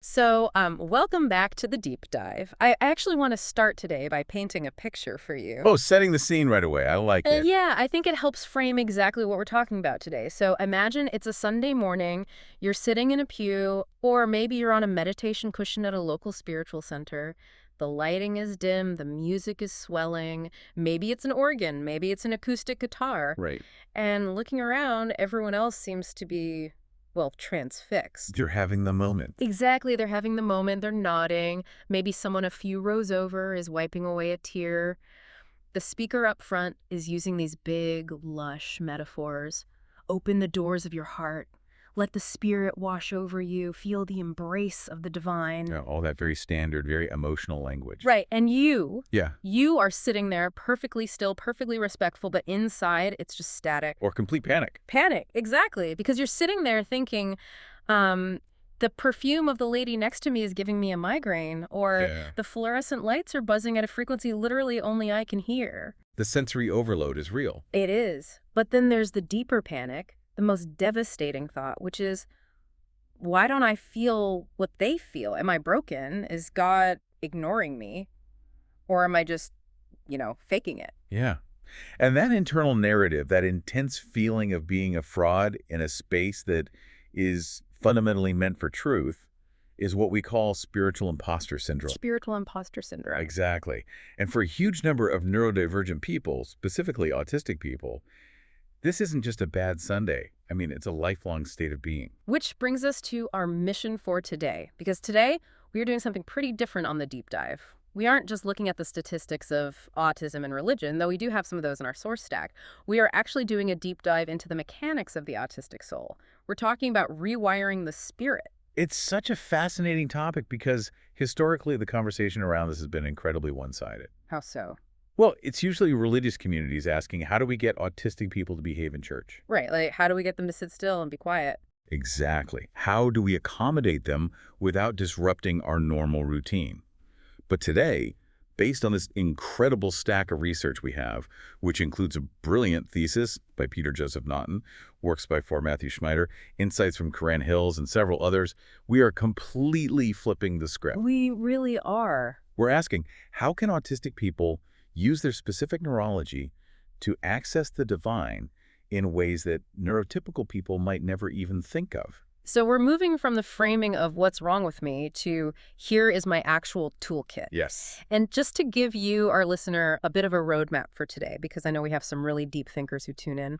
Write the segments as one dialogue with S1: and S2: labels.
S1: Welcome back to the deep dive. I actually want to start today by painting a picture for you.
S2: Oh, setting the scene right away. I like it.
S1: Yeah, I think it helps frame exactly what we're talking about today. So imagine it's a Sunday morning, you're sitting in a pew, or maybe you're on a meditation cushion at a local spiritual center. The lighting is dim, the music is swelling, maybe it's an organ, maybe it's an acoustic guitar.
S2: Right.
S1: And looking around, everyone else seems to be, well, transfixed.
S2: You're having the moment.
S1: Exactly, they're having the moment, they're nodding. Maybe someone a few rows over is wiping away a tear. The speaker up front is using these big, lush metaphors. Open the doors of your heart. Let the spirit wash over you. Feel the embrace of the divine.
S2: All that very standard, very emotional language.
S1: Right, and you,
S2: Yeah.
S1: you are sitting there perfectly still, perfectly respectful, but inside it's just static.
S2: Or complete panic.
S1: Panic, exactly, because you're sitting there thinking, the perfume of the lady next to me is giving me a migraine, or
S2: Yeah.
S1: the fluorescent lights are buzzing at a frequency literally only I can hear.
S2: The sensory overload is real.
S1: It is. But then there's the deeper panic, the most devastating thought, which is, why don't I feel what they feel? Am I broken? Is God ignoring me? Or am I just, faking it?
S2: Yeah. And that internal narrative, that intense feeling of being a fraud in a space that is fundamentally meant for truth, is what we call spiritual imposter syndrome.
S1: Spiritual imposter syndrome.
S2: Exactly. And for a huge number of neurodivergent people, specifically autistic people, this isn't just a bad Sunday. I mean, it's a lifelong state of being.
S1: Which brings us to our mission for today, because today we are doing something pretty different on the deep dive. We aren't just looking at the statistics of autism and religion, though we do have some of those in our source stack. We are actually doing a deep dive into the mechanics of the autistic soul. We're talking about rewiring the spirit.
S2: It's such a fascinating topic because historically the conversation around this has been incredibly one-sided.
S1: How so?
S2: Well, it's usually religious communities asking, how do we get autistic people to behave in church?
S1: Right, like how do we get them to sit still and be quiet?
S2: Exactly. How do we accommodate them without disrupting our normal routine? But today, based on this incredible stack of research we have, which includes a brilliant thesis by Peter Joseph Naughton, works by Matthew Schneider, insights from Corinne Hills, and several others, we are completely flipping the script.
S1: We really are.
S2: We're asking, how can autistic people use their specific neurology to access the divine in ways that neurotypical people might never even think of?
S1: So we're moving from the framing of what's wrong with me to here is my actual toolkit.
S2: Yes.
S1: And just to give you, our listener, a bit of a roadmap for today, because I know we have some really deep thinkers who tune in,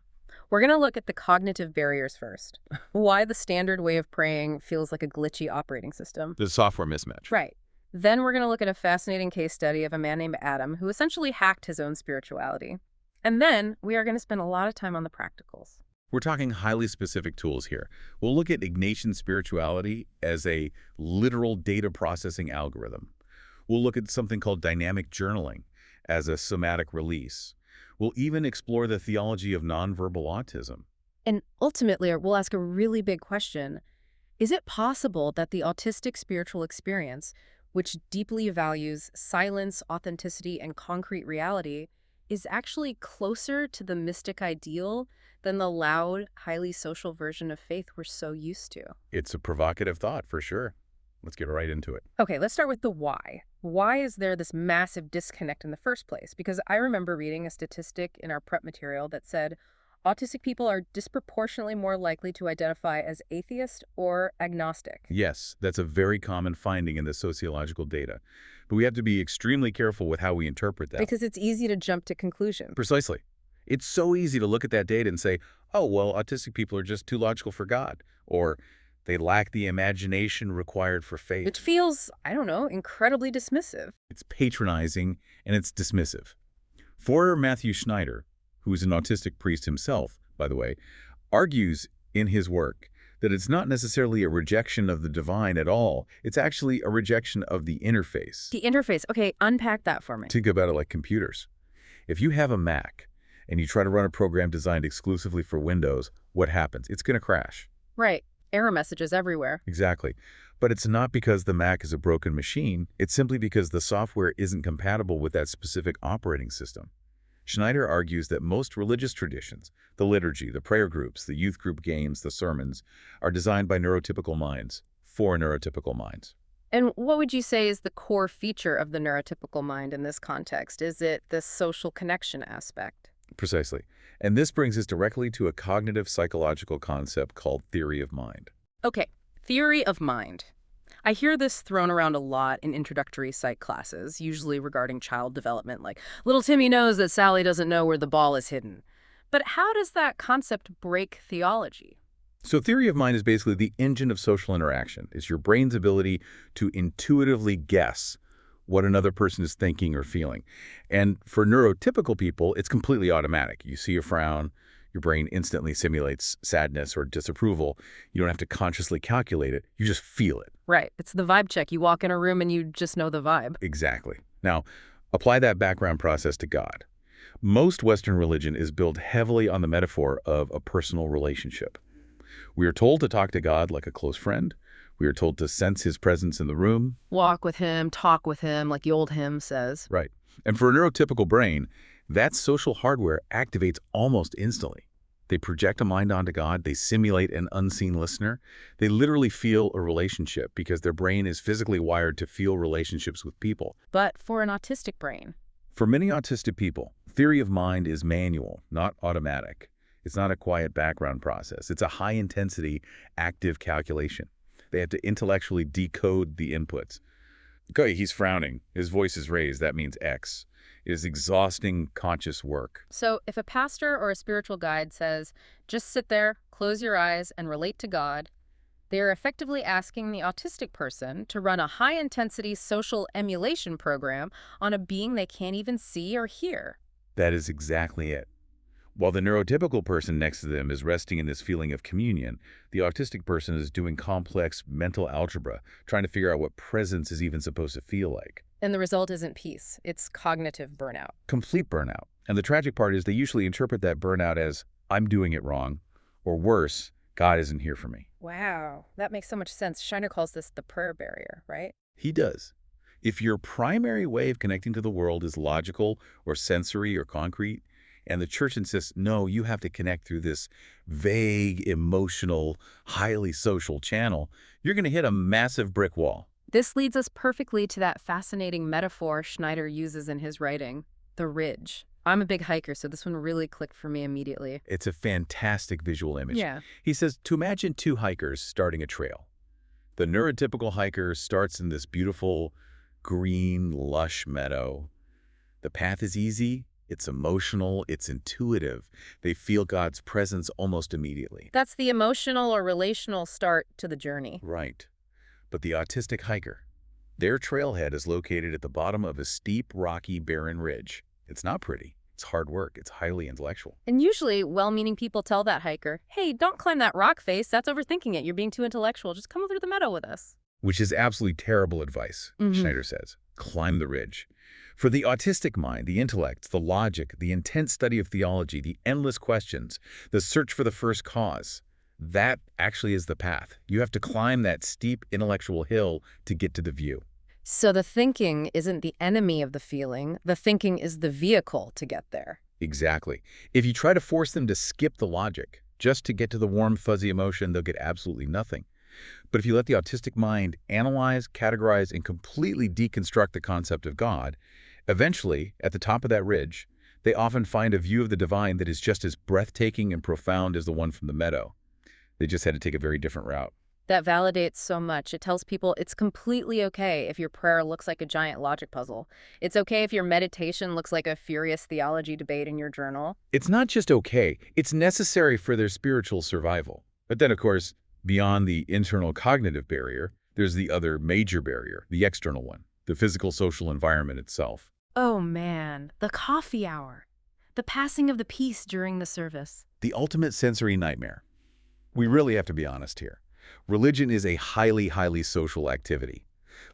S1: we're going to look at the cognitive barriers first. Why the standard way of praying feels like a glitchy operating system.
S2: The software mismatch.
S1: Right. Then we're going to look at a fascinating case study of a man named Adam who essentially hacked his own spirituality. And then we are going to spend a lot of time on the practicals.
S2: We're talking highly specific tools here. We'll look at Ignatian spirituality as a literal data processing algorithm. We'll look at something called dynamic journaling as a somatic release. We'll even explore the theology of nonverbal autism.
S1: And ultimately, we'll ask a really big question. Is it possible that the autistic spiritual experience, which deeply values silence, authenticity, and concrete reality, is actually closer to the mystic ideal than the loud, highly social version of faith we're so used to?
S2: It's a provocative thought, for sure. Let's get right into it.
S1: Okay, let's start with the why. Why is there this massive disconnect in the first place? Because I remember reading a statistic in our prep material that said autistic people are disproportionately more likely to identify as atheist or agnostic.
S2: Yes, that's a very common finding in the sociological data. But we have to be extremely careful with how we interpret that.
S1: Because it's easy to jump to conclusions.
S2: Precisely. It's so easy to look at that data and say, oh, well, autistic people are just too logical for God, or they lack the imagination required for faith.
S1: Which feels, I don't know, incredibly dismissive.
S2: It's patronizing and it's dismissive. For Matthew Schneider, who is an autistic priest himself, by the way, argues in his work that it's not necessarily a rejection of the divine at all. It's actually a rejection of the interface.
S1: The interface. Okay, unpack that for me.
S2: Think about it like computers. If you have a Mac and you try to run a program designed exclusively for Windows, what happens? It's going to crash.
S1: Right. Error messages everywhere.
S2: Exactly. But it's not because the Mac is a broken machine. It's simply because the software isn't compatible with that specific operating system. Schneider argues that most religious traditions, the liturgy, the prayer groups, the youth group games, the sermons, are designed by neurotypical minds for neurotypical minds.
S1: And what would you say is the core feature of the neurotypical mind in this context? Is it the social connection aspect?
S2: Precisely. And this brings us directly to a cognitive psychological concept called theory of mind.
S1: Okay, theory of mind. I hear this thrown around a lot in introductory psych classes, usually regarding child development, like, little Timmy knows that Sally doesn't know where the ball is hidden. But how does that concept break theology?
S2: So theory of mind is basically the engine of social interaction. It's your brain's ability to intuitively guess what another person is thinking or feeling. And for neurotypical people, it's completely automatic. You see a frown, your brain instantly simulates sadness or disapproval. You don't have to consciously calculate it. You just feel it.
S1: Right, it's the vibe check. You walk in a room and you just know the vibe.
S2: Exactly. Now, apply that background process to God. Most Western religion is built heavily on the metaphor of a personal relationship. We are told to talk to God like a close friend. We are told to sense his presence in the room.
S1: Walk with him, talk with him, like the old hymn says.
S2: Right. And for a neurotypical brain, that social hardware activates almost instantly. They project a mind onto God. They simulate an unseen listener. They literally feel a relationship because their brain is physically wired to feel relationships with people.
S1: But for an autistic brain,
S2: For many autistic people, theory of mind is manual, not automatic. It's not a quiet background process. It's a high-intensity, active calculation. They have to intellectually decode the inputs. Okay, he's frowning. His voice is raised. That means X. It is exhausting, conscious work.
S1: so if a pastor or a spiritual guide says, just sit there, close your eyes, and relate to God, they are effectively asking the autistic person to run a high-intensity social emulation program on a being they can't even see or hear.
S2: That is exactly it. While the neurotypical person next to them is resting in this feeling of communion, the autistic person is doing complex mental algebra, trying to figure out what presence is even supposed to feel like.
S1: And the result isn't peace, it's cognitive burnout.
S2: Complete burnout. And the tragic part is they usually interpret that burnout as, I'm doing it wrong, or worse, God isn't here for me.
S1: Wow, that makes so much sense. Shiner calls this the prayer barrier, right?
S2: He does. If your primary way of connecting to the world is logical or sensory or concrete, and the church insists, no, you have to connect through this vague, emotional, highly social channel, you're going to hit a massive brick wall.
S1: This leads us perfectly to that fascinating metaphor Schneider uses in his writing, the ridge. I'm a big hiker, so this one really clicked for me immediately.
S2: It's a fantastic visual image.
S1: Yeah.
S2: He says, to imagine two hikers starting a trail. The neurotypical hiker starts in this beautiful, green, lush meadow. The path is easy. It's emotional, it's intuitive. They feel God's presence almost immediately.
S1: That's the emotional or relational start to the journey.
S2: Right. But the autistic hiker, their trailhead is located at the bottom of a steep, rocky, barren ridge. It's not pretty. It's hard work. It's highly intellectual.
S1: And usually, well-meaning people tell that hiker, hey, don't climb that rock face. That's overthinking it. You're being too intellectual. Just come through the meadow with us.
S2: Which is absolutely terrible advice, Schneider says. Climb the ridge. For the autistic mind, the intellect, the logic, the intense study of theology, the endless questions, the search for the first cause, that actually is the path. You have to climb that steep intellectual hill to get to the view.
S1: So the thinking isn't the enemy of the feeling. The thinking is the vehicle to get there.
S2: Exactly. If you try to force them to skip the logic just to get to the warm, fuzzy emotion, they'll get absolutely nothing. But if you let the autistic mind analyze, categorize, and completely deconstruct the concept of God, eventually, at the top of that ridge, they often find a view of the divine that is just as breathtaking and profound as the one from the meadow. They just had to take a very different route.
S1: That validates so much. It tells people it's completely okay if your prayer looks like a giant logic puzzle. It's okay if your meditation looks like a furious theology debate in your journal.
S2: It's not just okay, it's necessary for their spiritual survival. But then, of course, beyond the internal cognitive barrier, there's the other major barrier, the external one, the physical social environment itself.
S1: Oh man, the coffee hour. The passing of the peace during the service.
S2: The ultimate sensory nightmare. We really have to be honest here. Religion is a highly, highly social activity.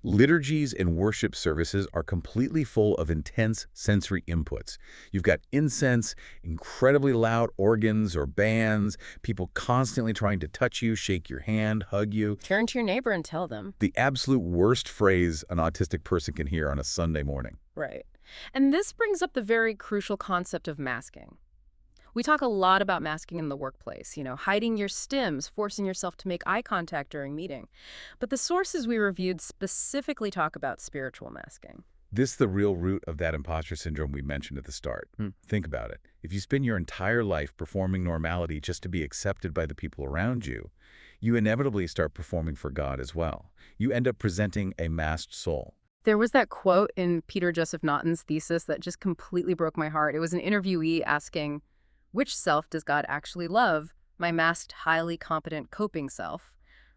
S2: Liturgies and worship services are completely full of intense sensory inputs. You've got incense, incredibly loud organs or bands, people constantly trying to touch you, shake your hand, hug you.
S1: Turn to your neighbor and tell them.
S2: The absolute worst phrase an autistic person can hear on a Sunday morning.
S1: Right. And this brings up the very crucial concept of masking. We talk a lot about masking in the workplace, hiding your stims, forcing yourself to make eye contact during meeting. But the sources we reviewed specifically talk about spiritual masking.
S2: This is the real root of that imposter syndrome we mentioned at the start. Think about it. If you spend your entire life performing normality just to be accepted by the people around you, you inevitably start performing for God as well. You end up presenting a masked soul.
S1: There was that quote in Peter Joseph Naughton's thesis that just completely broke my heart. It was an interviewee asking, which self does God actually love? My masked, highly competent coping self,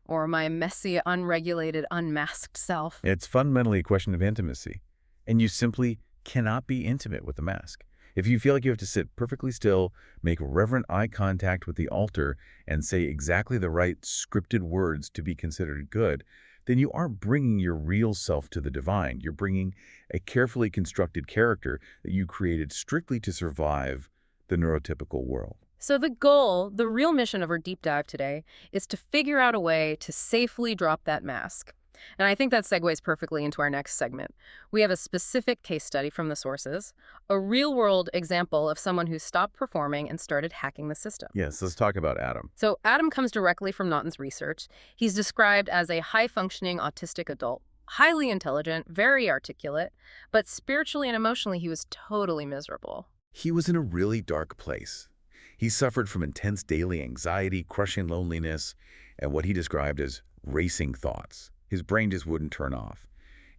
S1: or my messy, unregulated, unmasked self?
S2: It's fundamentally a question of intimacy, and you simply cannot be intimate with the mask. If you feel like you have to sit perfectly still, make reverent eye contact with the altar, and say exactly the right scripted words to be considered good, then you aren't bringing your real self to the divine. You're bringing a carefully constructed character that you created strictly to survive the neurotypical world.
S1: So the goal, the real mission of our deep dive today, is to figure out a way to safely drop that mask. And I think that segues perfectly into our next segment. We have a specific case study from the sources, a real-world example of someone who stopped performing and started hacking the system.
S2: Yes, let's talk about Adam.
S1: So Adam comes directly from Naughton's research. He's described as a high-functioning autistic adult, highly intelligent, very articulate, but spiritually and emotionally he was totally miserable.
S2: He was in a really dark place. He suffered from intense daily anxiety, crushing loneliness, and what he described as racing thoughts. His brain just wouldn't turn off.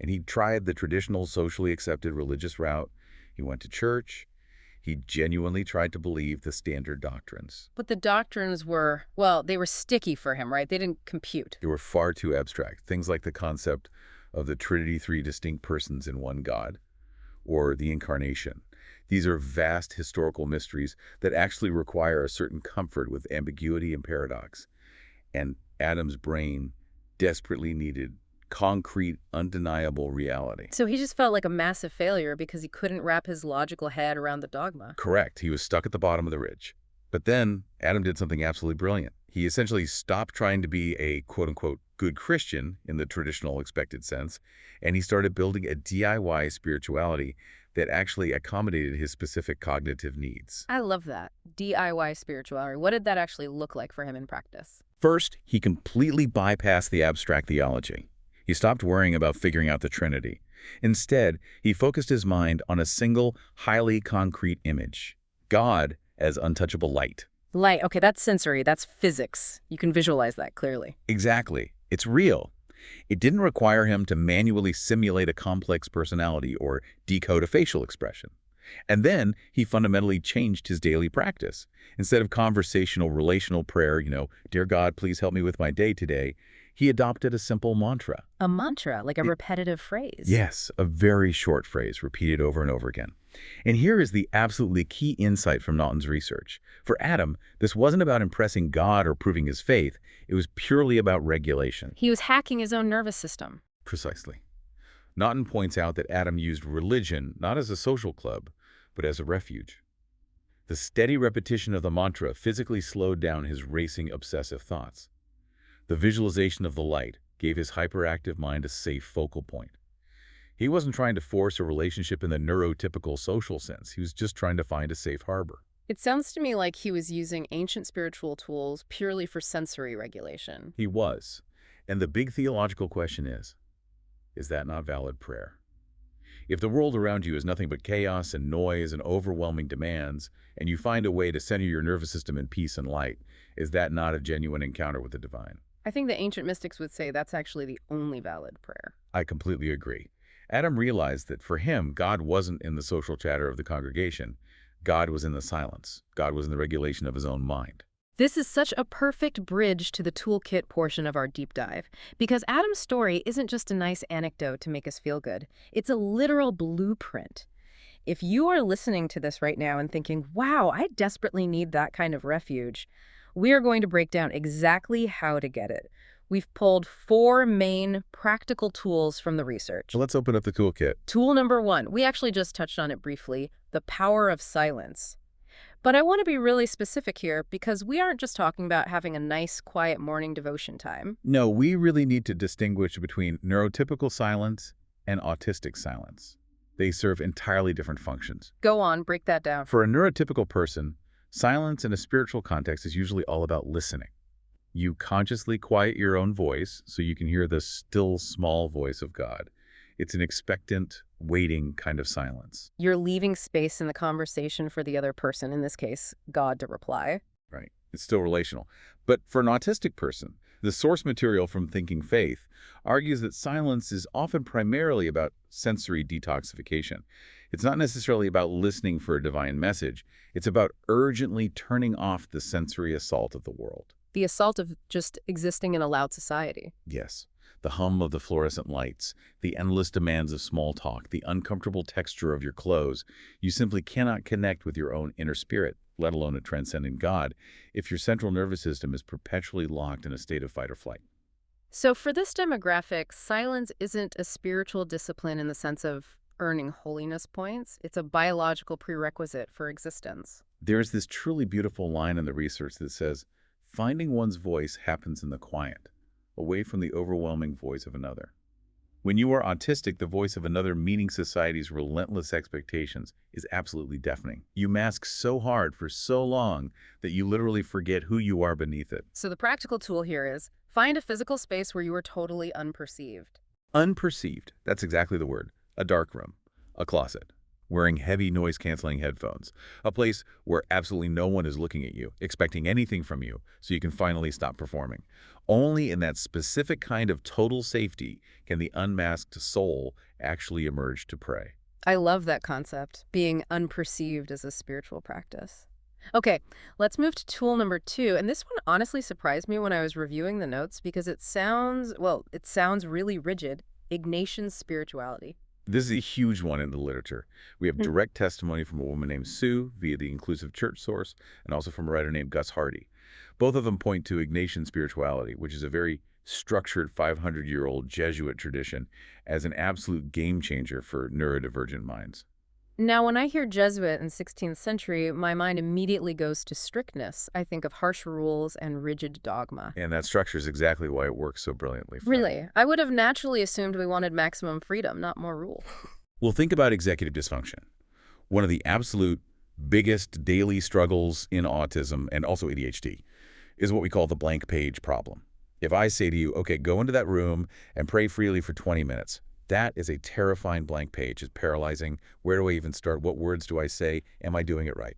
S2: And he tried the traditional socially accepted religious route. He went to church. He genuinely tried to believe the standard doctrines.
S1: But the doctrines were, well, they were sticky for him, right? They didn't compute.
S2: They were far too abstract. Things like the concept of the Trinity, three distinct persons in one God, or the Incarnation. These are vast historical mysteries that actually require a certain comfort with ambiguity and paradox. And Adam's brain desperately needed concrete, undeniable reality.
S1: So he just felt like a massive failure because he couldn't wrap his logical head around the dogma.
S2: Correct. He was stuck at the bottom of the ridge. But then Adam did something absolutely brilliant. He essentially stopped trying to be a quote-unquote good Christian in the traditional expected sense, and he started building a DIY spirituality that actually accommodated his specific cognitive needs.
S1: I love that. DIY spirituality. What did that actually look like for him in practice?
S2: First, he completely bypassed the abstract theology. He stopped worrying about figuring out the Trinity. Instead, he focused his mind on a single, highly concrete image: God as untouchable light.
S1: Light. Okay, that's sensory. That's physics. You can visualize that clearly.
S2: Exactly. It's real. It didn't require him to manually simulate a complex personality or decode a facial expression. And then he fundamentally changed his daily practice. Instead of conversational, relational prayer, dear God, please help me with my day today, he adopted a simple mantra.
S1: A mantra, like a repetitive phrase.
S2: Yes, a very short phrase repeated over and over again. And here is the absolutely key insight from Naughton's research. For Adam, this wasn't about impressing God or proving his faith. It was purely about regulation.
S1: He was hacking his own nervous system.
S2: Precisely. Naughton points out that Adam used religion not as a social club, but as a refuge. The steady repetition of the mantra physically slowed down his racing, obsessive thoughts. The visualization of the light gave his hyperactive mind a safe focal point. He wasn't trying to force a relationship in the neurotypical social sense. He was just trying to find a safe harbor.
S1: It sounds to me like he was using ancient spiritual tools purely for sensory regulation.
S2: He was. And the big theological question is that not valid prayer? If the world around you is nothing but chaos and noise and overwhelming demands, and you find a way to center your nervous system in peace and light, is that not a genuine encounter with the divine?
S1: I think the ancient mystics would say that's actually the only valid prayer.
S2: I completely agree. Adam realized that for him, God wasn't in the social chatter of the congregation. God was in the silence. God was in the regulation of his own mind.
S1: This is such a perfect bridge to the toolkit portion of our deep dive, because Adam's story isn't just a nice anecdote to make us feel good. It's a literal blueprint. If you are listening to this right now and thinking, wow, I desperately need that kind of refuge, we are going to break down exactly how to get it. We've pulled 4 main practical tools from the research.
S2: So let's open up the toolkit.
S1: Tool number 1, we actually just touched on it briefly, the power of silence. But I want to be really specific here because we aren't just talking about having a nice, quiet morning devotion time.
S2: No, we really need to distinguish between neurotypical silence and autistic silence. They serve entirely different functions.
S1: Go on, break that down.
S2: For a neurotypical person, Silence in a spiritual context is usually all about listening. You consciously quiet your own voice so you can hear the still small voice of God. It's an expectant, waiting kind of silence.
S1: You're leaving space in the conversation for the other person, in this case, God, to reply.
S2: Right. It's still relational. But for an autistic person, the source material from Thinking Faith argues that silence is often primarily about sensory detoxification. It's not necessarily about listening for a divine message. It's about urgently turning off the sensory assault of the world.
S1: The assault of just existing in a loud society.
S2: Yes. The hum of the fluorescent lights, the endless demands of small talk, the uncomfortable texture of your clothes. You simply cannot connect with your own inner spirit, let alone a transcendent God, if your central nervous system is perpetually locked in a state of fight or flight.
S1: So for this demographic, silence isn't a spiritual discipline in the sense of earning holiness points. It's a biological prerequisite for existence.
S2: There's this truly beautiful line in the research that says, finding one's voice happens in the quiet, away from the overwhelming voice of another. When you are autistic, the voice of another meeting society's relentless expectations is absolutely deafening. You mask so hard for so long that you literally forget who you are beneath it.
S1: So the practical tool here is find a physical space where you are totally unperceived.
S2: Unperceived, that's exactly the word. A dark room, a closet, wearing heavy noise-canceling headphones, a place where absolutely no one is looking at you, expecting anything from you, so you can finally stop performing. Only in that specific kind of total safety can the unmasked soul actually emerge to pray.
S1: I love that concept, being unperceived as a spiritual practice. Okay, let's move to tool number 2, and this one honestly surprised me when I was reviewing the notes because it sounds really rigid. Ignatian spirituality.
S2: This is a huge one in the literature. We have direct testimony from a woman named Sue via the Inclusive Church source, and also from a writer named Gus Hardy. Both of them point to Ignatian spirituality, which is a very structured 500-year-old Jesuit tradition, as an absolute game changer for neurodivergent minds.
S1: Now, when I hear Jesuit in 16th century, my mind immediately goes to strictness. I think of harsh rules and rigid dogma.
S2: And that structure is exactly why it works so brilliantly for them.
S1: Really, I would have naturally assumed we wanted maximum freedom, not more rule.
S2: Well, think about executive dysfunction. One of the absolute biggest daily struggles in autism and also ADHD is what we call the blank page problem. If I say to you, okay, go into that room and pray freely for 20 minutes, that is a terrifying blank page. It's paralyzing. Where do I even start? What words do I say? Am I doing it right?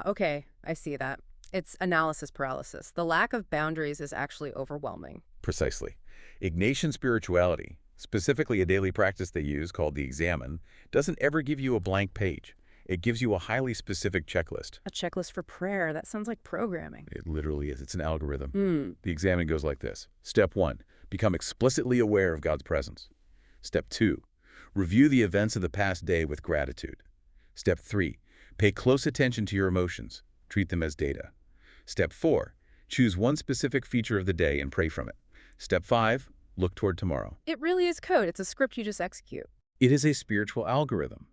S1: Okay, I see that. It's analysis paralysis. The lack of boundaries is actually overwhelming.
S2: Precisely. Ignatian spirituality, specifically a daily practice they use called the examen, doesn't ever give you a blank page. It gives you a highly specific checklist.
S1: A checklist for prayer. That sounds like programming.
S2: It literally is. It's an algorithm. The examen goes like this. Step 1, become explicitly aware of God's presence. Step 2, review the events of the past day with gratitude. Step 3, pay close attention to your emotions. Treat them as data. Step 4, choose one specific feature of the day and pray from it. Step 5, look toward tomorrow.
S1: It really is code. It's a script you just execute.
S2: It is a spiritual algorithm.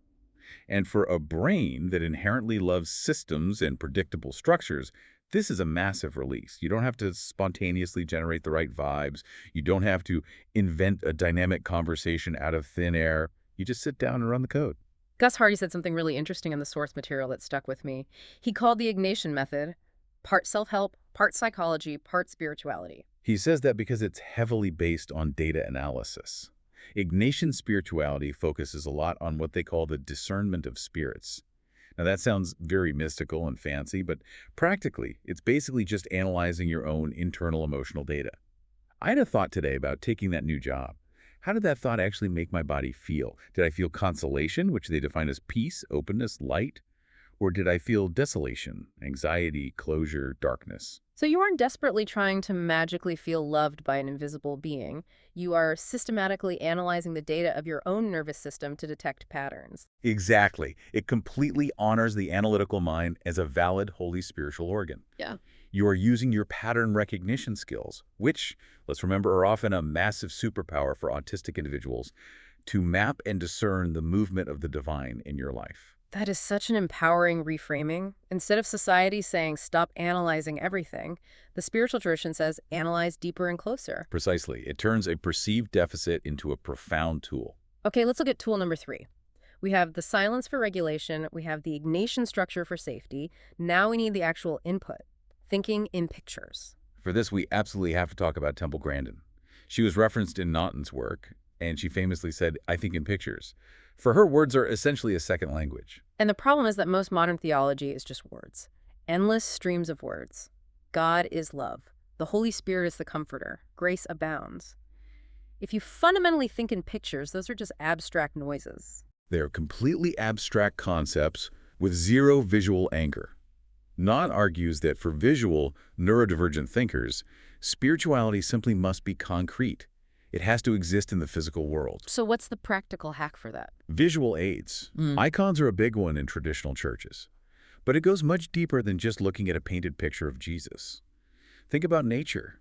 S2: And for a brain that inherently loves systems and predictable structures, this is a massive release. You don't have to spontaneously generate the right vibes. You don't have to invent a dynamic conversation out of thin air. You just sit down and run the code.
S1: Gus Hardy said something really interesting in the source material that stuck with me. He called the Ignatian method part self-help, part psychology, part spirituality.
S2: He says that because it's heavily based on data analysis. Ignatian spirituality focuses a lot on what they call the discernment of spirits. Now, that sounds very mystical and fancy, but practically, it's basically just analyzing your own internal emotional data. I had a thought today about taking that new job. How did that thought actually make my body feel? Did I feel consolation, which they define as peace, openness, light? Or did I feel desolation, anxiety, closure, darkness?
S1: So you aren't desperately trying to magically feel loved by an invisible being. You are systematically analyzing the data of your own nervous system to detect patterns.
S2: Exactly. It completely honors the analytical mind as a valid, holy spiritual organ.
S1: Yeah.
S2: You are using your pattern recognition skills, which, let's remember, are often a massive superpower for autistic individuals, to map and discern the movement of the divine in your life.
S1: That is such an empowering reframing. Instead of society saying, stop analyzing everything, the spiritual tradition says, analyze deeper and closer.
S2: Precisely. It turns a perceived deficit into a profound tool.
S1: Okay, let's look at tool number 3. We have the silence for regulation. We have the Ignatian structure for safety. Now we need the actual input, thinking in pictures.
S2: For this, we absolutely have to talk about Temple Grandin. She was referenced in Naughton's work, and she famously said, "I think in pictures." For her, words are essentially a second language.
S1: And the problem is that most modern theology is just words. Endless streams of words. God is love. The Holy Spirit is the comforter. Grace abounds. If you fundamentally think in pictures, those are just abstract noises.
S2: They are completely abstract concepts with zero visual anchor. Naught argues that for visual, neurodivergent thinkers, spirituality simply must be concrete. It has to exist in the physical world.
S1: So what's the practical hack for that?
S2: Visual aids. Icons are a big one in traditional churches. But it goes much deeper than just looking at a painted picture of Jesus. Think about nature.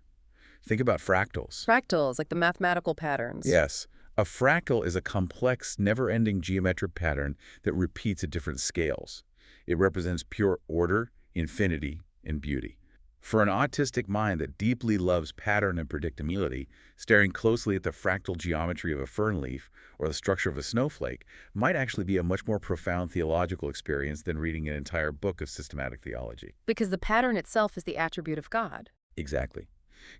S2: Think about fractals.
S1: Fractals, like the mathematical patterns.
S2: Yes. A fractal is a complex, never-ending geometric pattern that repeats at different scales. It represents pure order, infinity, and beauty. For an autistic mind that deeply loves pattern and predictability, staring closely at the fractal geometry of a fern leaf or the structure of a snowflake might actually be a much more profound theological experience than reading an entire book of systematic theology.
S1: Because the pattern itself is the attribute of God.
S2: Exactly.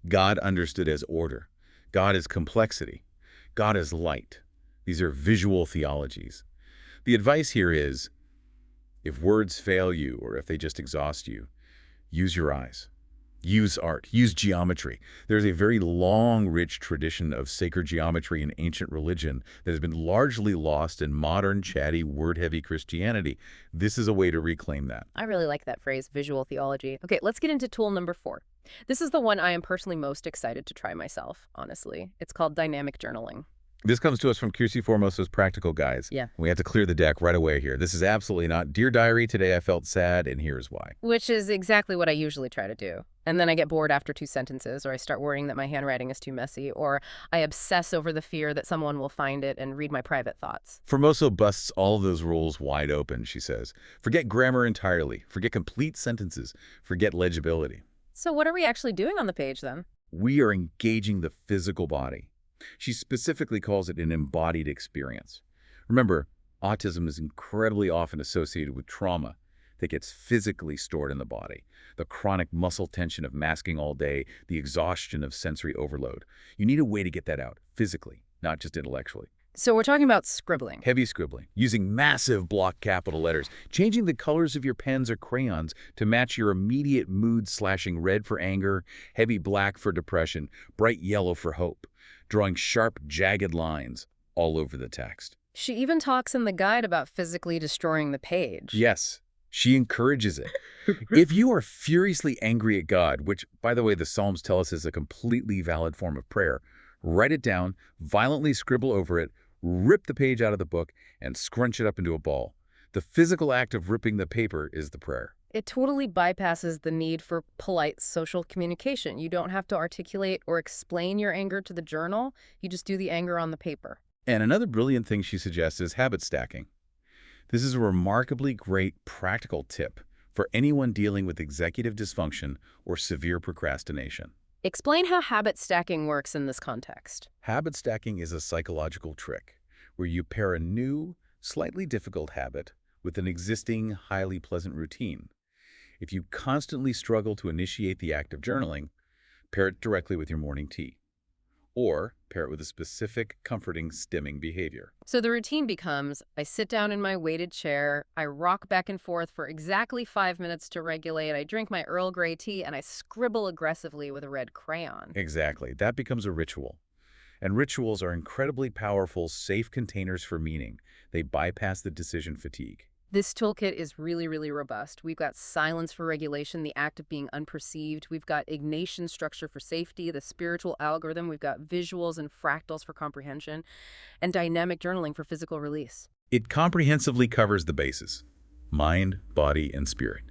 S2: God understood as order. God is complexity. God is light. These are visual theologies. The advice here is, if words fail you or if they just exhaust you, use your eyes. Use art. Use geometry. There's a very long, rich tradition of sacred geometry in ancient religion that has been largely lost in modern, chatty, word-heavy Christianity. This is a way to reclaim that.
S1: I really like that phrase, visual theology. Okay, let's get into tool number 4. This is the one I am personally most excited to try myself, honestly. It's called dynamic journaling.
S2: This comes to us from QC Formosa's Practical Guides.
S1: Yeah.
S2: We have to clear the deck right away here. This is absolutely not, "Dear Diary, today I felt sad, and here's why."
S1: Which is exactly what I usually try to do. And then I get bored after 2 sentences, or I start worrying that my handwriting is too messy, or I obsess over the fear that someone will find it and read my private thoughts.
S2: Formosa busts all of those rules wide open, she says. Forget grammar entirely. Forget complete sentences. Forget legibility.
S1: So what are we actually doing on the page, then?
S2: We are engaging the physical body. She specifically calls it an embodied experience. Remember, autism is incredibly often associated with trauma that gets physically stored in the body. The chronic muscle tension of masking all day, the exhaustion of sensory overload. You need a way to get that out, physically, not just intellectually.
S1: So we're talking about scribbling.
S2: Heavy scribbling, using massive block capital letters, changing the colors of your pens or crayons to match your immediate mood, slashing red for anger, heavy black for depression, bright yellow for hope, drawing sharp, jagged lines all over the text.
S1: She even talks in the guide about physically destroying the page.
S2: Yes, she encourages it. If you are furiously angry at God, which, by the way, the Psalms tell us is a completely valid form of prayer, write it down, violently scribble over it, rip the page out of the book, and scrunch it up into a ball. The physical act of ripping the paper is the prayer.
S1: It totally bypasses the need for polite social communication. You don't have to articulate or explain your anger to the journal. You just do the anger on the paper.
S2: And another brilliant thing she suggests is habit stacking. This is a remarkably great practical tip for anyone dealing with executive dysfunction or severe procrastination.
S1: Explain how habit stacking works in this context.
S2: Habit stacking is a psychological trick where you pair a new, slightly difficult habit with an existing, highly pleasant routine. If you constantly struggle to initiate the act of journaling, pair it directly with your morning tea. Or pair it with a specific, comforting, stimming behavior.
S1: So the routine becomes, I sit down in my weighted chair, I rock back and forth for exactly 5 minutes to regulate, I drink my Earl Grey tea, and I scribble aggressively with a red crayon.
S2: Exactly. That becomes a ritual. And rituals are incredibly powerful, safe containers for meaning. They bypass the decision fatigue.
S1: This toolkit is really, really robust. We've got silence for regulation, the act of being unperceived. We've got Ignatian structure for safety, the spiritual algorithm. We've got visuals and fractals for comprehension, and dynamic journaling for physical release.
S2: It comprehensively covers the bases: mind, body, and spirit.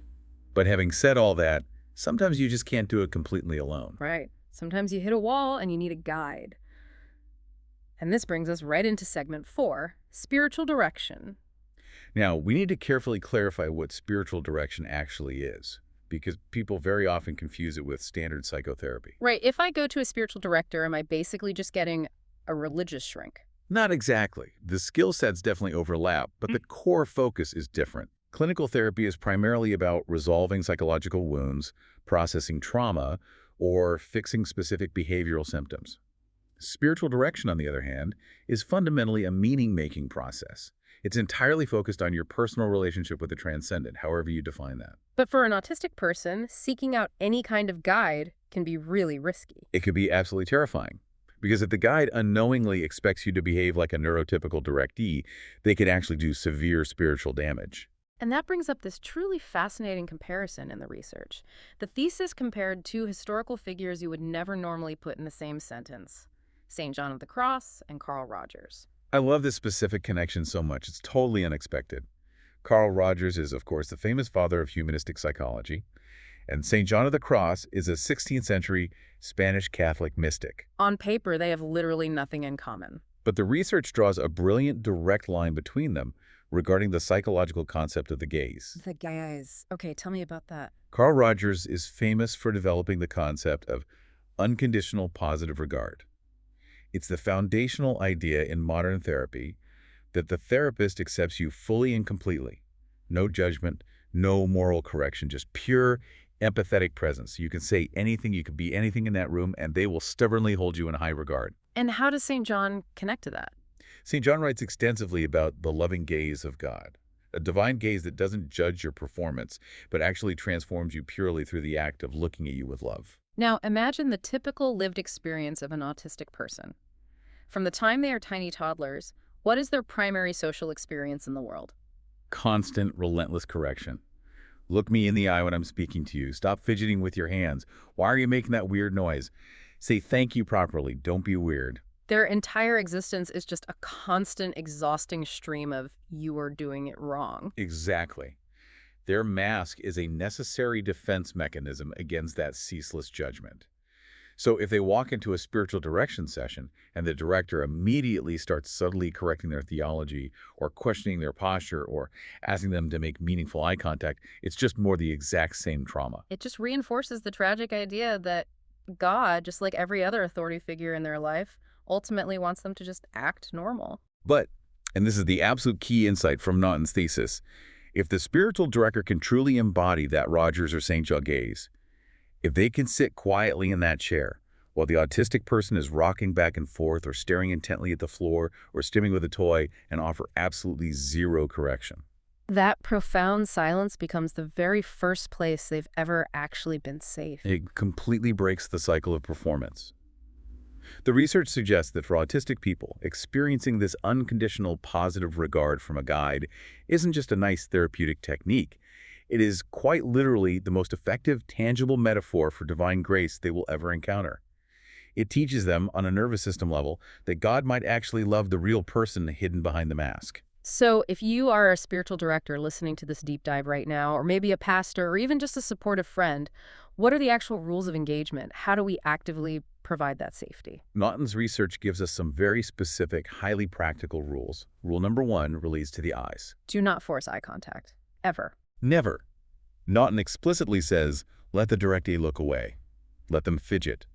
S2: But having said all that, sometimes you just can't do it completely alone.
S1: Right. Sometimes you hit a wall and you need a guide. And this brings us right into segment 4, spiritual direction.
S2: Now, we need to carefully clarify what spiritual direction actually is, because people very often confuse it with standard psychotherapy.
S1: Right. If I go to a spiritual director, am I basically just getting a religious shrink?
S2: Not exactly. The skill sets definitely overlap, but the core focus is different. Clinical therapy is primarily about resolving psychological wounds, processing trauma, or fixing specific behavioral symptoms. Spiritual direction, on the other hand, is fundamentally a meaning-making process. It's entirely focused on your personal relationship with the transcendent, however you define that.
S1: But for an autistic person, seeking out any kind of guide can be really risky.
S2: It could be absolutely terrifying. Because if the guide unknowingly expects you to behave like a neurotypical directee, they can actually do severe spiritual damage.
S1: And that brings up this truly fascinating comparison in the research. The thesis compared two historical figures you would never normally put in the same sentence: St. John of the Cross and Carl Rogers.
S2: I love this specific connection so much. It's totally unexpected. Carl Rogers is, of course, the famous father of humanistic psychology, and St. John of the Cross is a 16th century Spanish Catholic mystic.
S1: On paper, they have literally nothing in common.
S2: But the research draws a brilliant direct line between them regarding the psychological concept of the gaze.
S1: The guys. Okay, tell me about that.
S2: Carl Rogers is famous for developing the concept of unconditional positive regard. It's the foundational idea in modern therapy that the therapist accepts you fully and completely. No judgment, no moral correction, just pure empathetic presence. You can say anything, you can be anything in that room, and they will stubbornly hold you in high regard.
S1: And how does St. John connect to that?
S2: St. John writes extensively about the loving gaze of God, a divine gaze that doesn't judge your performance, but actually transforms you purely through the act of looking at you with love.
S1: Now, imagine the typical lived experience of an autistic person. From the time they are tiny toddlers, what is their primary social experience in the world?
S2: Constant, relentless correction. Look me in the eye when I'm speaking to you. Stop fidgeting with your hands. Why are you making that weird noise? Say thank you properly. Don't be weird.
S1: Their entire existence is just a constant, exhausting stream of "you are doing it wrong."
S2: Exactly. Their mask is a necessary defense mechanism against that ceaseless judgment. So if they walk into a spiritual direction session and the director immediately starts subtly correcting their theology or questioning their posture or asking them to make meaningful eye contact, it's just more the exact same trauma.
S1: It just reinforces the tragic idea that God, just like every other authority figure in their life, ultimately wants them to just act normal.
S2: But, and this is the absolute key insight from Naughton's thesis, if the spiritual director can truly embody that Rogers or St. John gaze, if they can sit quietly in that chair while the autistic person is rocking back and forth or staring intently at the floor or stimming with a toy and offer absolutely zero correction.
S1: That profound silence becomes the very first place they've ever actually been safe.
S2: It completely breaks the cycle of performance. The research suggests that for autistic people, experiencing this unconditional positive regard from a guide isn't just a nice therapeutic technique. It is quite literally the most effective, tangible metaphor for divine grace they will ever encounter. It teaches them, on a nervous system level, that God might actually love the real person hidden behind the mask.
S1: So if you are a spiritual director listening to this deep dive right now, or maybe a pastor, or even just a supportive friend, what are the actual rules of engagement? How do we actively provide that safety?
S2: Naughton's research gives us some very specific, highly practical rules. Rule number 1 relates to the eyes.
S1: Do not force eye contact. Ever.
S2: Never. Naughton explicitly says, let the directee look away. Let them fidget.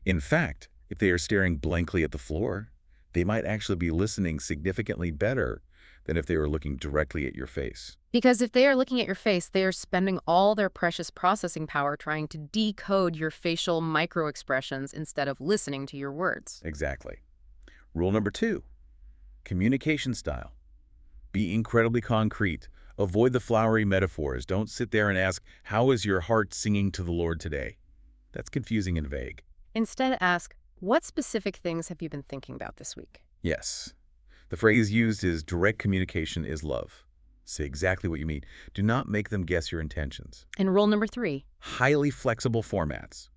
S2: In fact, if they are staring blankly at the floor, they might actually be listening significantly better than if they were looking directly at your face.
S1: Because if they are looking at your face, they are spending all their precious processing power trying to decode your facial micro-expressions instead of listening to your words.
S2: Exactly. Rule number 2, communication style. Be incredibly concrete. Avoid the flowery metaphors. Don't sit there and ask, how is your heart singing to the Lord today? That's confusing and vague.
S1: Instead, ask, what specific things have you been thinking about this week?
S2: Yes. The phrase used is direct communication is love. Say exactly what you mean. Do not make them guess your intentions.
S1: And rule number 3.
S2: Highly flexible formats.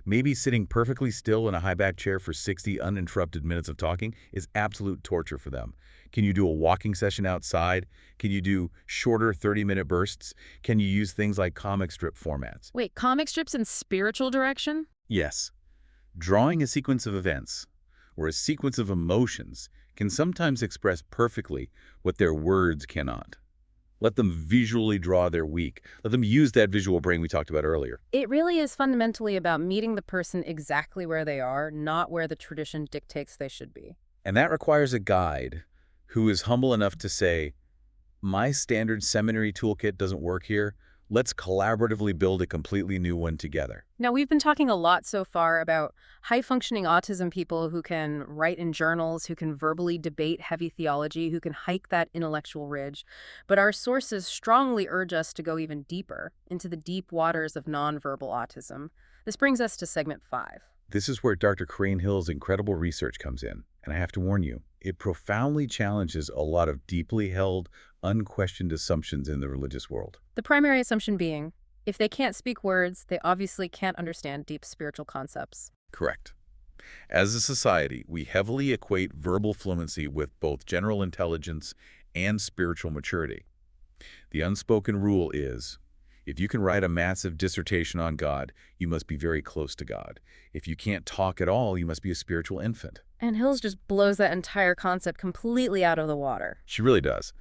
S2: Maybe sitting perfectly still in a high-back chair for 60 uninterrupted minutes of talking is absolute torture for them. Can you do a walking session outside? Can you do shorter 30-minute bursts? Can you use things like comic strip formats?
S1: Wait, comic strips in spiritual direction?
S2: Yes. Drawing a sequence of events or a sequence of emotions can sometimes express perfectly what their words cannot. Let them visually draw their week. Let them use that visual brain we talked about earlier.
S1: It really is fundamentally about meeting the person exactly where they are, not where the tradition dictates they should be.
S2: And that requires a guide who is humble enough to say, my standard seminary toolkit doesn't work here. Let's collaboratively build a completely new one together.
S1: Now, we've been talking a lot so far about high-functioning autism people who can write in journals, who can verbally debate heavy theology, who can hike that intellectual ridge. But our sources strongly urge us to go even deeper into the deep waters of nonverbal autism. This brings us to segment 5.
S2: This is where Dr. Crane Hill's incredible research comes in. And I have to warn you, it profoundly challenges a lot of deeply held, unquestioned assumptions in the religious world.
S1: The primary assumption being, if they can't speak words, they obviously can't understand deep spiritual concepts.
S2: Correct. As a society, we heavily equate verbal fluency with both general intelligence and spiritual maturity. The unspoken rule is, if you can write a massive dissertation on God, you must be very close to God. If you can't talk at all, you must be a spiritual infant.
S1: And Hills just blows that entire concept completely out of the water.
S2: She really does.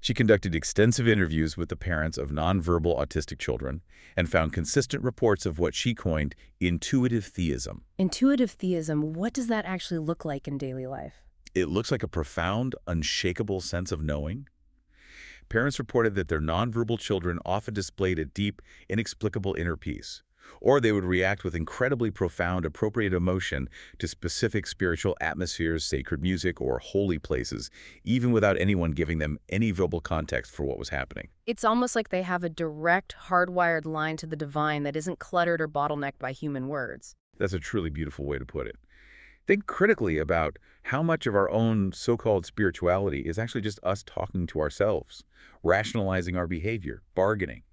S2: She conducted extensive interviews with the parents of nonverbal autistic children and found consistent reports of what she coined intuitive theism.
S1: Intuitive theism, what does that actually look like in daily life?
S2: It looks like a profound, unshakable sense of knowing. Parents reported that their nonverbal children often displayed a deep, inexplicable inner peace, or they would react with incredibly profound, appropriate emotion to specific spiritual atmospheres, sacred music, or holy places, even without anyone giving them any verbal context for what was happening.
S1: It's almost like they have a direct, hardwired line to the divine that isn't cluttered or bottlenecked by human words.
S2: That's a truly beautiful way to put it. Think critically about how much of our own so-called spirituality is actually just us talking to ourselves, rationalizing our behavior, bargaining.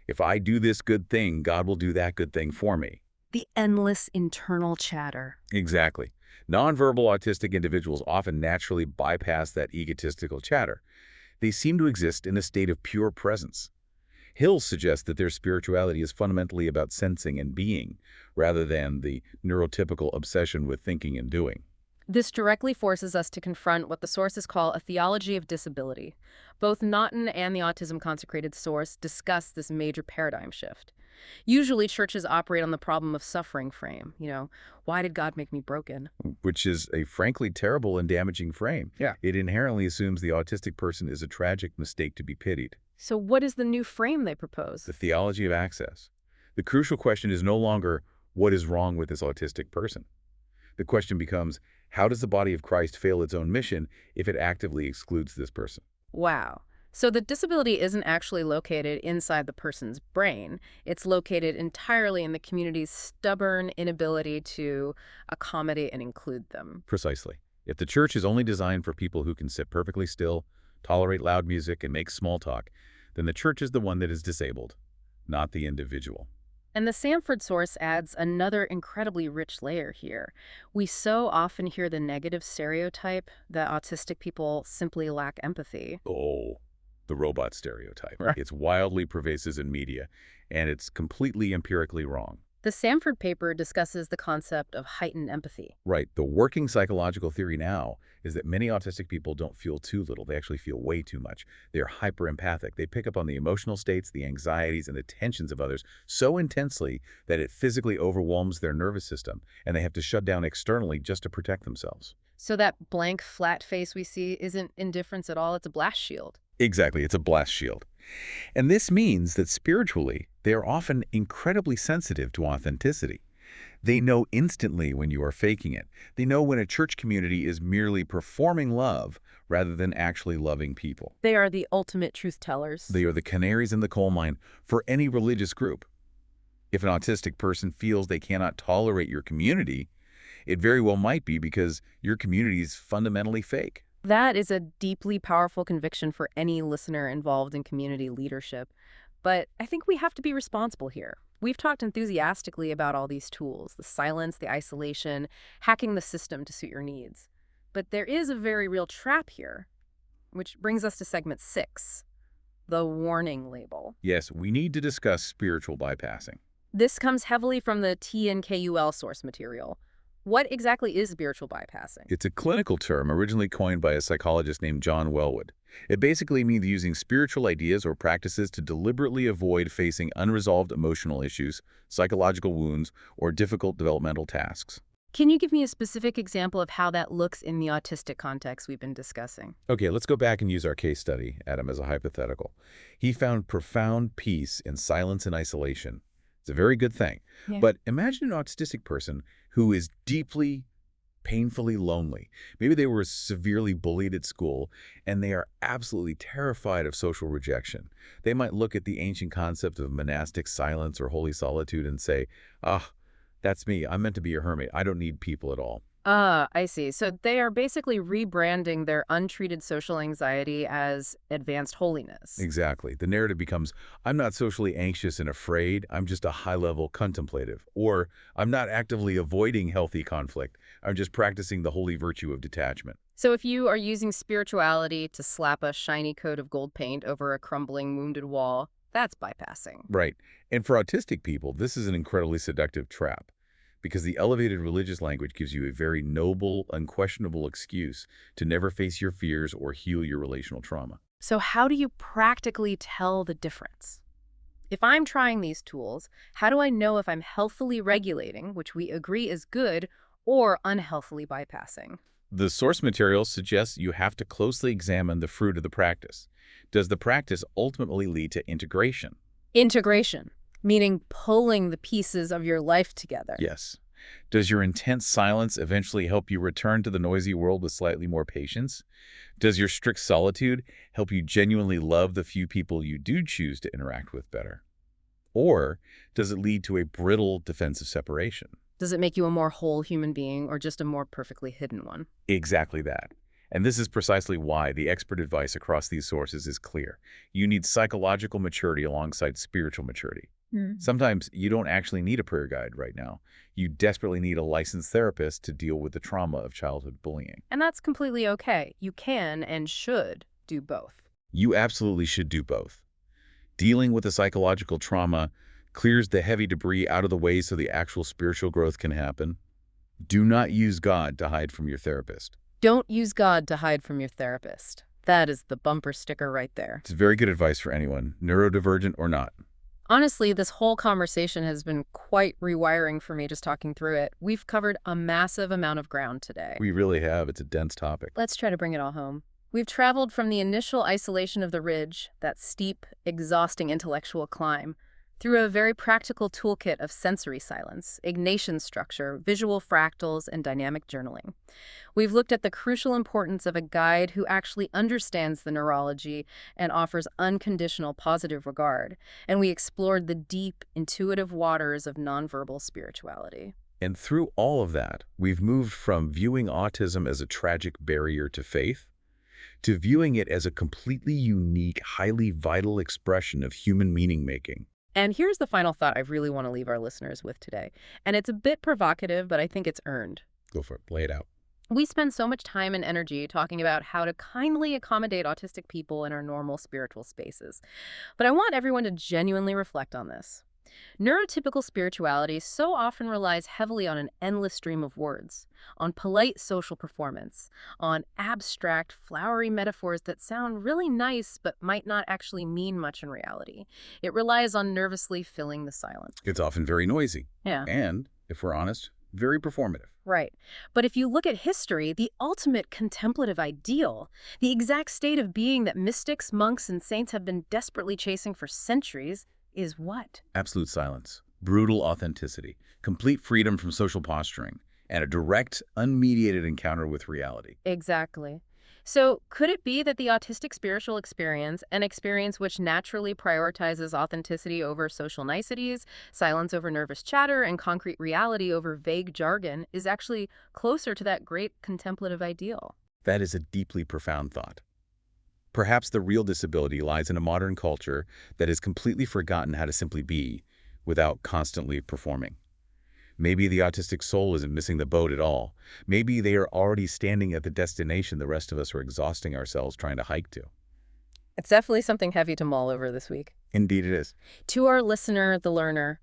S2: If I do this good thing, God will do that good thing for me.
S1: The endless internal chatter.
S2: Exactly. Nonverbal autistic individuals often naturally bypass that egotistical chatter. They seem to exist in a state of pure presence. Hill suggests that their spirituality is fundamentally about sensing and being, rather than the neurotypical obsession with thinking and doing.
S1: This directly forces us to confront what the sources call a theology of disability. Both Naughton and the Autism Consecrated Source discuss this major paradigm shift. Usually, churches operate on the problem of suffering frame. Why did God make me broken?
S2: Which is a frankly terrible and damaging frame.
S1: Yeah.
S2: It inherently assumes the autistic person is a tragic mistake to be pitied.
S1: So what is the new frame they propose?
S2: The theology of access. The crucial question is no longer, what is wrong with this autistic person? The question becomes, how does the body of Christ fail its own mission if it actively excludes this person?
S1: Wow. So the disability isn't actually located inside the person's brain. It's located entirely in the community's stubborn inability to accommodate and include them.
S2: Precisely. If the church is only designed for people who can sit perfectly still, tolerate loud music, and make small talk, then the church is the one that is disabled, not the individual.
S1: And the Samford source adds another incredibly rich layer here. We so often hear the negative stereotype that autistic people simply lack empathy.
S2: Oh, the robot stereotype.
S1: Right.
S2: It's wildly pervasive in media, and it's completely empirically wrong.
S1: The Samford paper discusses the concept of heightened empathy.
S2: Right. The working psychological theory now is that many autistic people don't feel too little. They actually feel way too much. They're hyper-empathic. They pick up on the emotional states, the anxieties, and the tensions of others so intensely that it physically overwhelms their nervous system, and they have to shut down externally just to protect themselves.
S1: So that blank, flat face we see isn't indifference at all. It's a blast shield.
S2: Exactly. It's a blast shield. And this means that spiritually, they are often incredibly sensitive to authenticity. They know instantly when you are faking it. They know when a church community is merely performing love rather than actually loving people.
S1: They are the ultimate truth tellers.
S2: They are the canaries in the coal mine for any religious group. If an autistic person feels they cannot tolerate your community, it very well might be because your community is fundamentally fake.
S1: That is a deeply powerful conviction for any listener involved in community leadership. But I think we have to be responsible here. We've talked enthusiastically about all these tools, the silence, the isolation, hacking the system to suit your needs. But there is a very real trap here, which brings us to segment 6, the warning label.
S2: Yes, we need to discuss spiritual bypassing.
S1: This comes heavily from the TNKUL source material. What exactly is spiritual bypassing?
S2: It's a clinical term originally coined by a psychologist named John Wellwood. It basically means using spiritual ideas or practices to deliberately avoid facing unresolved emotional issues, psychological wounds, or difficult developmental tasks.
S1: Can you give me a specific example of how that looks in the autistic context we've been discussing?
S2: Okay, let's go back and use our case study, Adam, as a hypothetical. He found profound peace in silence and isolation. It's a very good thing.
S1: Yeah.
S2: But imagine an autistic person who is deeply, painfully lonely. Maybe they were severely bullied at school, and they are absolutely terrified of social rejection. They might look at the ancient concept of monastic silence or holy solitude and say, ah, that's me. I'm meant to be a hermit. I don't need people at all.
S1: Ah, I see. So they are basically rebranding their untreated social anxiety as advanced holiness.
S2: Exactly. The narrative becomes, I'm not socially anxious and afraid, I'm just a high-level contemplative. Or, I'm not actively avoiding healthy conflict, I'm just practicing the holy virtue of detachment.
S1: So if you are using spirituality to slap a shiny coat of gold paint over a crumbling, wounded wall, that's bypassing.
S2: Right. And for autistic people, this is an incredibly seductive trap, because the elevated religious language gives you a very noble, unquestionable excuse to never face your fears or heal your relational trauma.
S1: So how do you practically tell the difference? If I'm trying these tools, how do I know if I'm healthily regulating, which we agree is good, or unhealthily bypassing?
S2: The source material suggests you have to closely examine the fruit of the practice. Does the practice ultimately lead to integration?
S1: Integration, meaning pulling the pieces of your life together.
S2: Yes. Does your intense silence eventually help you return to the noisy world with slightly more patience? Does your strict solitude help you genuinely love the few people you do choose to interact with better? Or does it lead to a brittle defensive separation?
S1: Does it make you a more whole human being or just a more perfectly hidden one?
S2: Exactly that. And this is precisely why the expert advice across these sources is clear. You need psychological maturity alongside spiritual maturity. Sometimes you don't actually need a prayer guide right now. You desperately need a licensed therapist to deal with the trauma of childhood bullying.
S1: And that's completely okay. You can and should do both.
S2: You absolutely should do both. Dealing with the psychological trauma clears the heavy debris out of the way so the actual spiritual growth can happen. Do not use God to hide from your therapist.
S1: Don't use God to hide from your therapist. That is the bumper sticker right there.
S2: It's very good advice for anyone, neurodivergent or not.
S1: Honestly, this whole conversation has been quite rewiring for me just talking through it. We've covered a massive amount of ground today.
S2: We really have. It's a dense topic.
S1: Let's try to bring it all home. We've traveled from the initial isolation of the ridge, that steep, exhausting intellectual climb, through a very practical toolkit of sensory silence, Ignatian structure, visual fractals, and dynamic journaling. We've looked at the crucial importance of a guide who actually understands the neurology and offers unconditional positive regard, and we explored the deep, intuitive waters of nonverbal spirituality.
S2: And through all of that, we've moved from viewing autism as a tragic barrier to faith to viewing it as a completely unique, highly vital expression of human meaning-making.
S1: And here's the final thought I really want to leave our listeners with today. And it's a bit provocative, but I think it's earned.
S2: Go for it. Lay it out.
S1: We spend so much time and energy talking about how to kindly accommodate autistic people in our normal spiritual spaces. But I want everyone to genuinely reflect on this. Neurotypical spirituality so often relies heavily on an endless stream of words, on polite social performance, on abstract, flowery metaphors that sound really nice but might not actually mean much in reality. It relies on nervously filling the silence.
S2: It's often very noisy.
S1: Yeah.
S2: And, if we're honest, very performative.
S1: Right. But if you look at history, the ultimate contemplative ideal, the exact state of being that mystics, monks, and saints have been desperately chasing for centuries, is what?
S2: Absolute silence, brutal authenticity, complete freedom from social posturing, and a direct, unmediated encounter with reality.
S1: Exactly. So could it be that the autistic spiritual experience, an experience which naturally prioritizes authenticity over social niceties, silence over nervous chatter, and concrete reality over vague jargon, is actually closer to that great contemplative ideal?
S2: That is a deeply profound thought. Perhaps the real disability lies in a modern culture that has completely forgotten how to simply be without constantly performing. Maybe the autistic soul isn't missing the boat at all. Maybe they are already standing at the destination the rest of us are exhausting ourselves trying to hike to.
S1: It's definitely something heavy to mull over this week.
S2: Indeed it is.
S1: To our listener, the learner,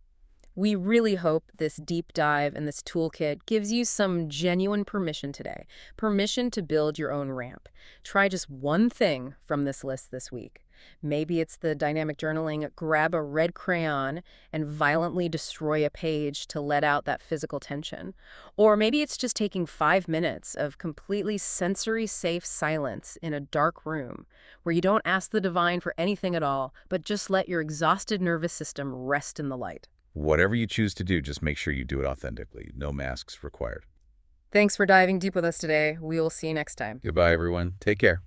S1: we really hope this deep dive and this toolkit gives you some genuine permission today. Permission to build your own ramp. Try just one thing from this list this week. Maybe it's the dynamic journaling, grab a red crayon and violently destroy a page to let out that physical tension. Or maybe it's just taking 5 minutes of completely sensory-safe silence in a dark room where you don't ask the divine for anything at all, but just let your exhausted nervous system rest in the light.
S2: Whatever you choose to do, just make sure you do it authentically. No masks required.
S1: Thanks for diving deep with us today. We will see you next time.
S2: Goodbye, everyone. Take care.